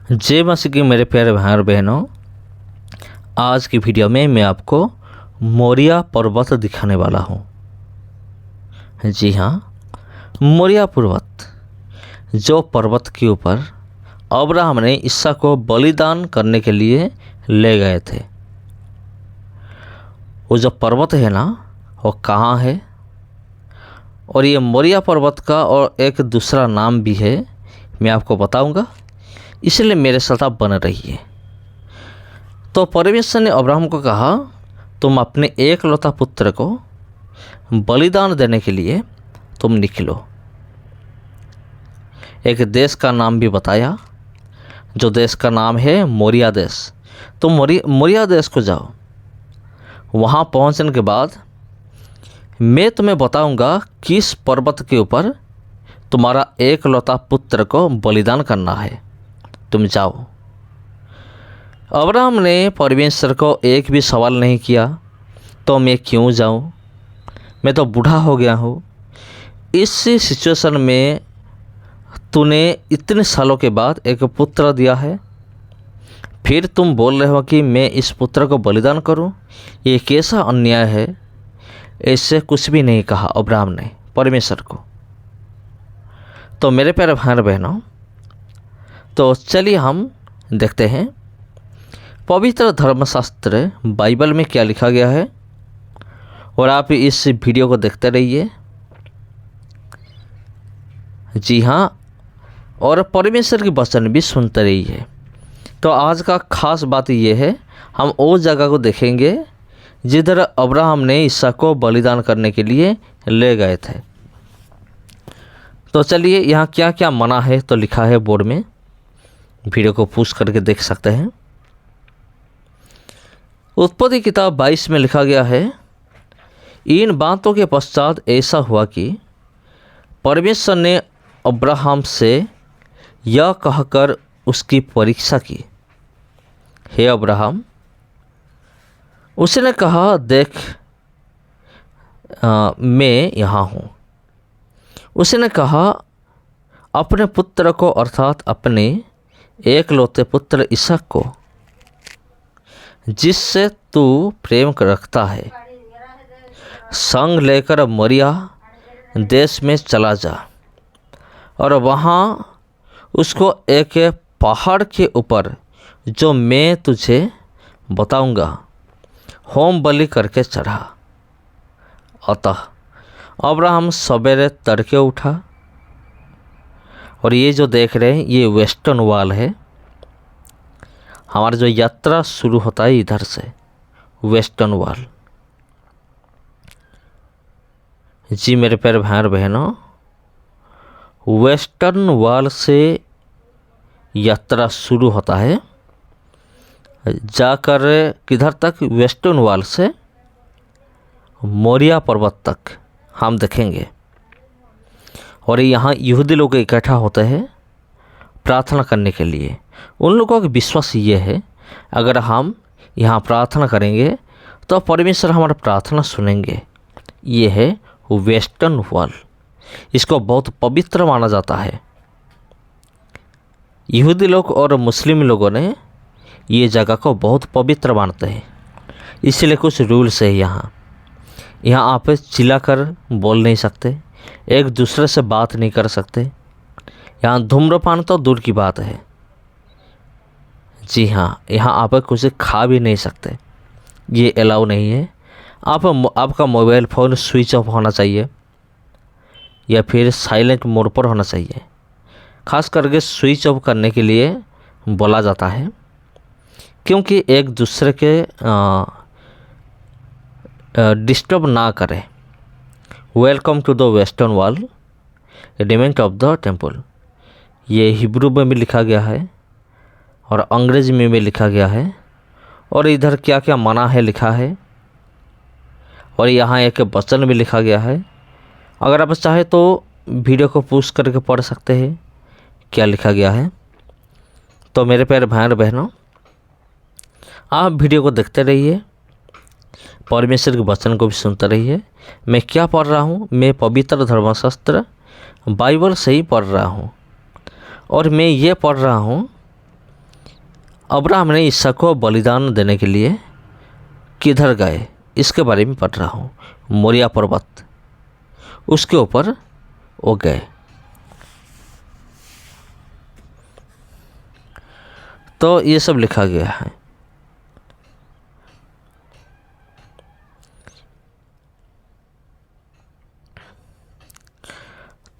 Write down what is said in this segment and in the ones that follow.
जय मसीह की मेरे प्यारे भाई और बहनों, आज की वीडियो में मैं आपको मोरिया पर्वत दिखाने वाला हूँ। जी हाँ, मोरिया पर्वत, जो पर्वत के ऊपर अब्राहम ने ईसा को बलिदान करने के लिए ले गए थे। वो जो पर्वत है ना, वो कहाँ है, और ये मोरिया पर्वत का और एक दूसरा नाम भी है, मैं आपको बताऊंगा, इसलिए मेरे साथ आप बने रहिए। तो परमेश्वर ने अब्राहम को कहा, तुम अपने एकलौता पुत्र को बलिदान देने के लिए तुम निकलो। एक देश का नाम भी बताया, जो देश का नाम है मोरिया देश। तुम मोरिया देश को जाओ। वहाँ पहुँचने के बाद मैं तुम्हें बताऊंगा किस पर्वत के ऊपर तुम्हारा एकलौता पुत्र को बलिदान करना है। तुम जाओ। अब्राहम ने परमेश्वर को एक भी सवाल नहीं किया, तो मैं क्यों जाऊं, मैं तो बूढ़ा हो गया हूँ। इस सिचुएशन में तूने इतने सालों के बाद एक पुत्र दिया है, फिर तुम बोल रहे हो कि मैं इस पुत्र को बलिदान करूं, ये कैसा अन्याय है। ऐसे कुछ भी नहीं कहा अब्राहम ने परमेश्वर को। तो मेरे प्यारे भाई बहनों, तो चलिए हम देखते हैं पवित्र धर्मशास्त्र बाइबल में क्या लिखा गया है, और आप इस वीडियो को देखते रहिए। जी हाँ, और परमेश्वर की वचन भी सुनते रहिए। तो आज का खास बात ये है, हम उस जगह को देखेंगे जिधर अब्राहम ने ईसा को बलिदान करने के लिए ले गए थे। तो चलिए, यहाँ क्या क्या मना है तो लिखा है बोर्ड में, वीडियो को पुश करके देख सकते हैं। उत्पत्ति किताब 22 में लिखा गया है, इन बातों के पश्चात ऐसा हुआ कि परमेश्वर ने अब्राहम से यह कहकर उसकी परीक्षा की, हे अब्राहम। उसने कहा, देख मैं यहाँ हूँ। उसने कहा, अपने पुत्र को अर्थात अपने एकलौते पुत्र इसहाक को, जिससे तू प्रेम रखता है, संग लेकर मोरिया देश में चला जा, और वहाँ उसको एक पहाड़ के ऊपर, जो मैं तुझे बताऊंगा, होम बलि करके चढ़ा। अतः अब्राहम सवेरे तड़के उठा, और ये जो देख रहे हैं ये वेस्टर्न वॉल है। हमारा जो यात्रा शुरू होता है इधर से, वेस्टर्न वॉल। जी मेरे प्यारे भाई और बहनों, वेस्टर्न वॉल से यात्रा शुरू होता है, जाकर किधर तक, वेस्टर्न वॉल से मोरिया पर्वत तक हम देखेंगे। और यहाँ यहूदी लोग इकट्ठा होते हैं प्रार्थना करने के लिए। उन लोगों का विश्वास ये है, अगर हम यहाँ प्रार्थना करेंगे तो परमेश्वर हमारा प्रार्थना सुनेंगे। ये है वेस्टर्न वॉल। इसको बहुत पवित्र माना जाता है। यहूदी लोग और मुस्लिम लोगों ने ये जगह को बहुत पवित्र मानते हैं, इसलिए कुछ रूल्स है यहाँ। यहाँ आप चिल्लाकर बोल नहीं सकते, एक दूसरे से बात नहीं कर सकते। यहाँ धूम्रपान तो दूर की बात है। जी हाँ, यहाँ आप कुछ खा भी नहीं सकते, ये अलाउ नहीं है। आपका मोबाइल फ़ोन स्विच ऑफ होना चाहिए, या फिर साइलेंट मोड पर होना चाहिए। खास करके स्विच ऑफ करने के लिए बोला जाता है, क्योंकि एक दूसरे के डिस्टर्ब ना करें। Welcome to the western wall, element of the temple. ये हिब्रू में भी लिखा गया है और अंग्रेजी में भी लिखा गया है, और इधर क्या क्या मना है लिखा है, और यहाँ एक वचन भी लिखा गया है। अगर आप चाहे तो वीडियो को पुश करके पढ़ सकते हैं क्या लिखा गया है। तो मेरे प्यारे भाई और बहनों, आप वीडियो को देखते रहिए, परमेश्वर के वचन को भी सुनते रहिए। मैं क्या पढ़ रहा हूँ, मैं पवित्र धर्मशास्त्र बाइबल से ही पढ़ रहा हूँ, और मैं ये पढ़ रहा हूँ अब्राहम ने इसहाक को बलिदान देने के लिए किधर गए, इसके बारे में पढ़ रहा हूँ। मोरिया पर्वत, उसके ऊपर वो गए। तो ये सब लिखा गया है।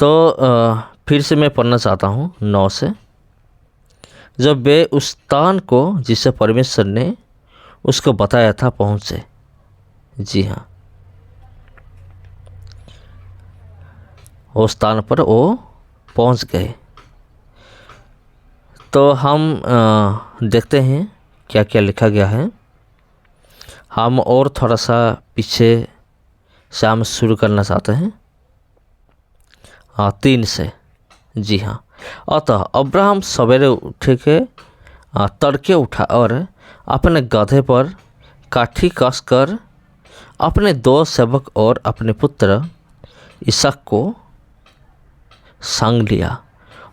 तो फिर से मैं पढ़ना चाहता हूँ 9 से। जब वे उस स्थान को जिसे परमेश्वर ने उसको बताया था पहुँचे, जी हाँ, उस स्थान पर वो पहुँच गए। तो हम देखते हैं क्या क्या लिखा गया है। हम और थोड़ा सा पीछे से हम शुरू करना चाहते हैं। 3 से, जी हाँ। अतः अब्राहम सवेरे उठे के तड़के उठा और अपने गधे पर काठी कसकर अपने 2 सेवक और अपने पुत्र इसहाक को संग लिया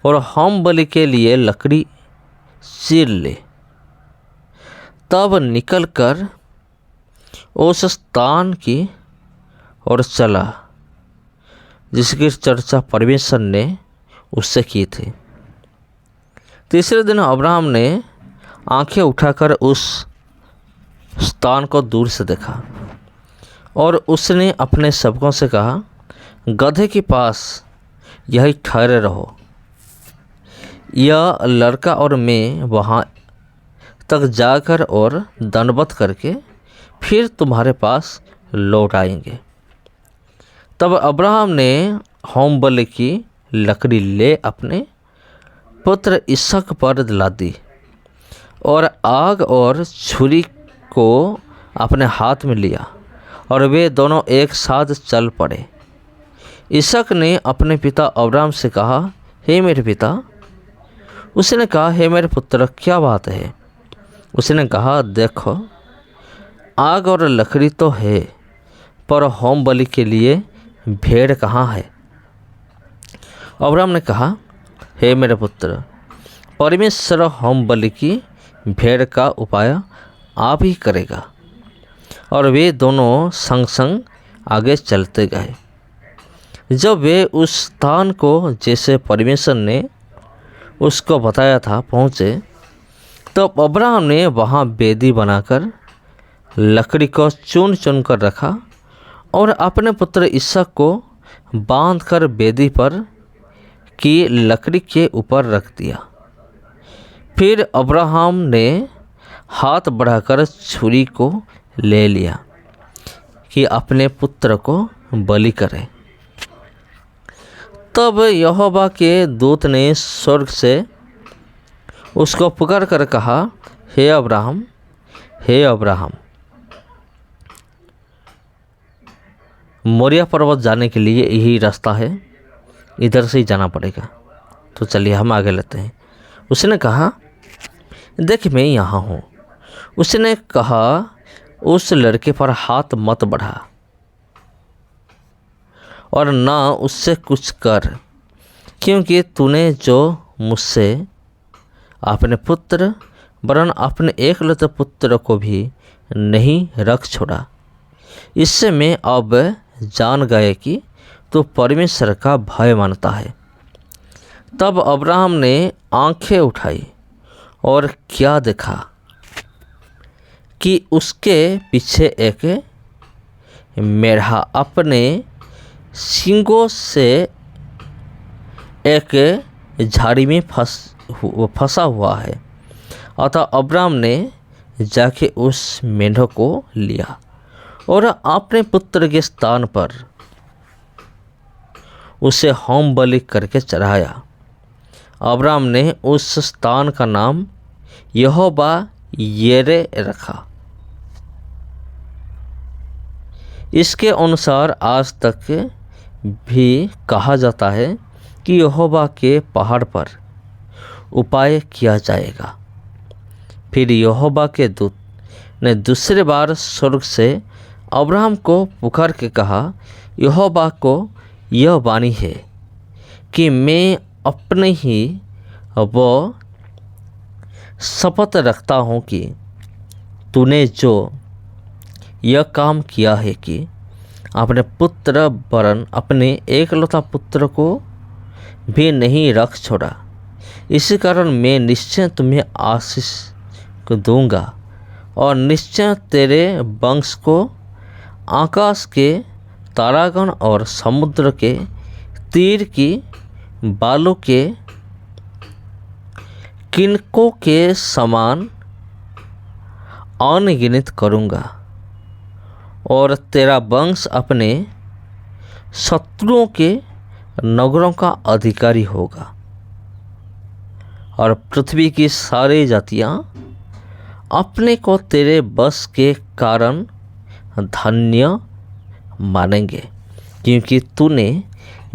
और होम बलि के लिए लकड़ी चीर ले। तब निकलकर उस स्थान की ओर चला जिसकी चर्चा परमेश्वर ने उससे की थी। तीसरे दिन अब्राहम ने आंखें उठाकर उस स्थान को दूर से देखा और उसने अपने सेवकों से कहा, गधे के पास यही ठहरे रहो, यह लड़का और मैं वहाँ तक जाकर और दंडवत करके फिर तुम्हारे पास लौट आएंगे। तब अब्राहम ने होम बलि की लकड़ी ले अपने पुत्र इसहाक पर जला दी और आग और छुरी को अपने हाथ में लिया और वे दोनों एक साथ चल पड़े। इसहाक ने अपने पिता अब्राहम से कहा, हे मेरे पिता। उसने कहा, हे मेरे पुत्र, क्या बात है? उसने कहा, देखो, आग और लकड़ी तो है, पर होम बलि के लिए भेड़ कहाँ है? अब्राहम ने कहा, हे मेरे पुत्र, परमेश्वर होम बलि की भेड़ का उपाय आप ही करेगा। और वे दोनों संग संग आगे चलते गए। जब वे उस स्थान को जैसे परमेश्वर ने उसको बताया था पहुँचे, तो अब्राहम ने वहाँ वेदी बनाकर लकड़ी को चुन चुन कर रखा और अपने पुत्र इसहाक को बांधकर वेदी पर की लकड़ी के ऊपर रख दिया। फिर अब्राहम ने हाथ बढ़ाकर छुरी को ले लिया कि अपने पुत्र को बलि करे। तब यहोवा के दूत ने स्वर्ग से उसको पुकार कर कहा, हे अब्राहम, हे अब्राहम। मोरिया पर्वत जाने के लिए यही रास्ता है, इधर से ही जाना पड़ेगा। तो चलिए हम आगे लेते हैं। उसने कहा, देख मैं यहाँ हूँ। उसने कहा, उस लड़के पर हाथ मत बढ़ा और ना उससे कुछ कर, क्योंकि तूने जो मुझसे अपने पुत्र वरन अपने एकलौते पुत्र को भी नहीं रख छोड़ा। इससे मैं अब जान गए कि तू परमेश्वर का भय मानता है। तब अब्राहम ने आंखें उठाई और क्या देखा कि उसके पीछे एक मेढ़ा अपने सींगों से एक झाड़ी में फंसा हुआ है। अतः अब्राहम ने जाके उस मेढ़े को लिया और अपने पुत्र के स्थान पर उसे होम बलि करके चढ़ाया। अब्राहम ने उस स्थान का नाम यहोवा येरे रखा। इसके अनुसार आज तक भी कहा जाता है कि यहोवा के पहाड़ पर उपाय किया जाएगा। फिर यहोवा के दूत ने दूसरे बार स्वर्ग से अब्राहम को पुकार के कहा, यहोवा को यह वाणी है कि मैं अपने ही वो शपथ रखता हूँ कि तूने जो यह काम किया है कि अपने पुत्र वरन अपने एकलौता पुत्र को भी नहीं रख छोड़ा, इसी कारण मैं निश्चय तुम्हें आशीष को दूंगा और निश्चय तेरे वंश को आकाश के तारागण और समुद्र के तीर की बालों के किनकों के समान अनगिनत करूँगा और तेरा वंश अपने शत्रुओं के नगरों का अधिकारी होगा और पृथ्वी की सारी जातियाँ अपने को तेरे बस के कारण धन्य मानेंगे, क्योंकि तूने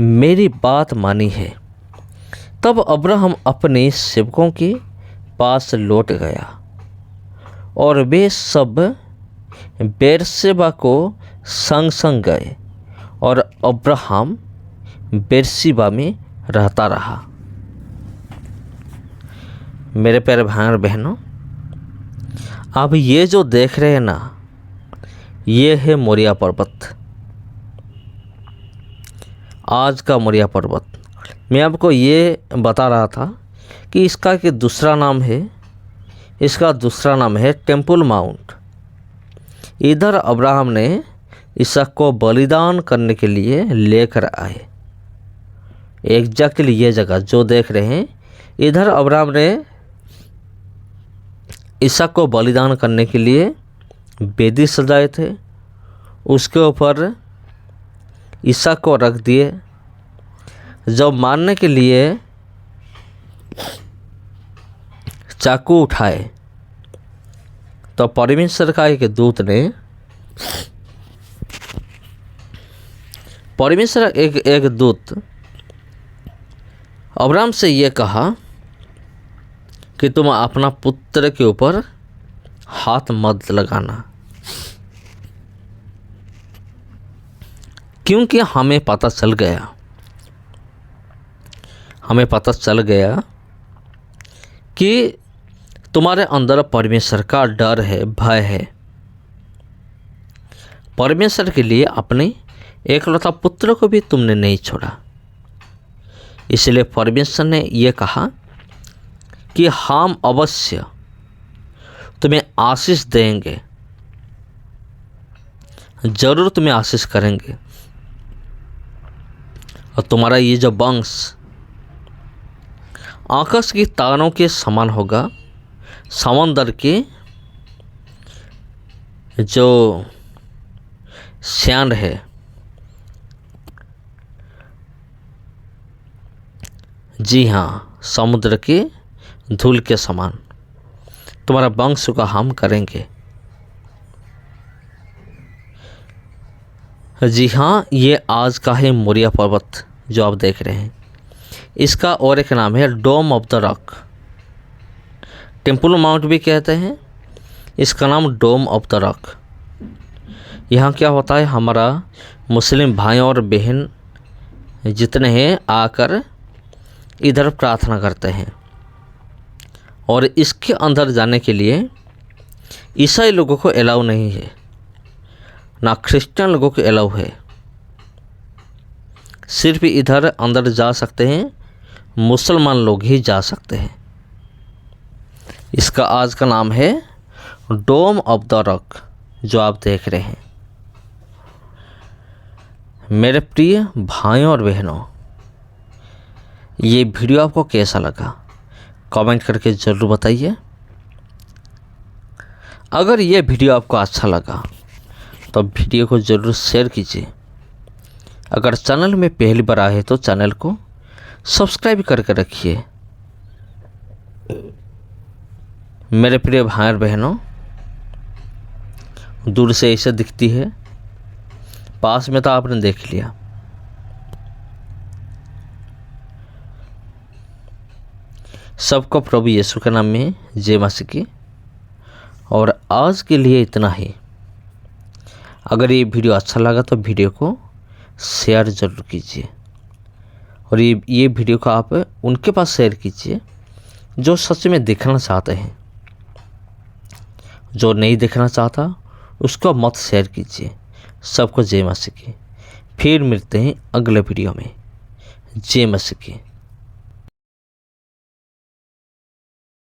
मेरी बात मानी है। तब अब्राहम अपने सेवकों के पास लौट गया और वे सब बेरशेबा को संग संग गए और अब्राहम बेरशेबा में रहता रहा। मेरे प्यारे भाई और बहनों, अब ये जो देख रहे हैं ना, ये है मोरिया पर्वत। आज का मोरिया पर्वत मैं आपको ये बता रहा था कि इसका एक दूसरा नाम है, इसका दूसरा नाम है टेम्पल माउंट। इधर अब्राहम ने इसहाक को बलिदान करने के लिए लेकर आए। एग्जैक्टली ये जगह जो देख रहे हैं, इधर अब्राहम ने इसहाक को बलिदान करने के लिए वेदी सजाए थे, उसके ऊपर इसहाक को रख दिए। जब मारने के लिए चाकू उठाए तो परमेश्वर का एक दूत ने एक दूत अब्राहम से ये कहा कि तुम अपना पुत्र के ऊपर हाथ मत लगाना, क्योंकि हमें पता चल गया कि तुम्हारे अंदर परमेश्वर का डर है, भय है। परमेश्वर के लिए अपने एकलौता पुत्र को भी तुमने नहीं छोड़ा। इसलिए परमेश्वर ने यह कहा कि हम अवश्य तुम्हें आशीष देंगे, जरूर तुम्हें आशीष करेंगे और तुम्हारा ये जो वंश आकाश की तारों के समान होगा, समंदर के जो सैंड है, जी हाँ, समुद्र के धूल के समान तुम्हारा वंश का हम करेंगे। जी हाँ, ये आज का है मोरिया पर्वत जो आप देख रहे हैं। इसका और एक नाम है Dome of the Rock, Temple Mount भी कहते हैं। इसका नाम डोम ऑफ द रॉक। यहाँ क्या होता है, हमारा मुस्लिम भाई और बहन जितने हैं आकर इधर प्रार्थना करते हैं और इसके अंदर जाने के लिए ईसाई लोगों को अलाउ नहीं है, ना क्रिश्चियन लोगों को अलाउ है। सिर्फ इधर अंदर जा सकते हैं मुसलमान लोग ही जा सकते हैं। इसका आज का नाम है डोम ऑफ द रॉक जो आप देख रहे हैं। मेरे प्रिय भाइयों और बहनों, ये वीडियो आपको कैसा लगा कमेंट करके ज़रूर बताइए। अगर ये वीडियो आपको अच्छा लगा तो वीडियो को ज़रूर शेयर कीजिए। अगर चैनल में पहली बार आए तो चैनल को सब्सक्राइब करके रखिए। मेरे प्रिय भाई और बहनों, दूर से ऐसे दिखती है, पास में तो आपने देख लिया। सबको प्रभु यीशु के नाम में जय मसीह की। और आज के लिए इतना ही। अगर ये वीडियो अच्छा लगा तो वीडियो को शेयर ज़रूर कीजिए और ये वीडियो को आप उनके पास शेयर कीजिए जो सच में देखना चाहते हैं। जो नहीं देखना चाहता उसको मत शेयर कीजिए। सबको जय मसीह की। फिर मिलते हैं अगले वीडियो में। जय मसीह की।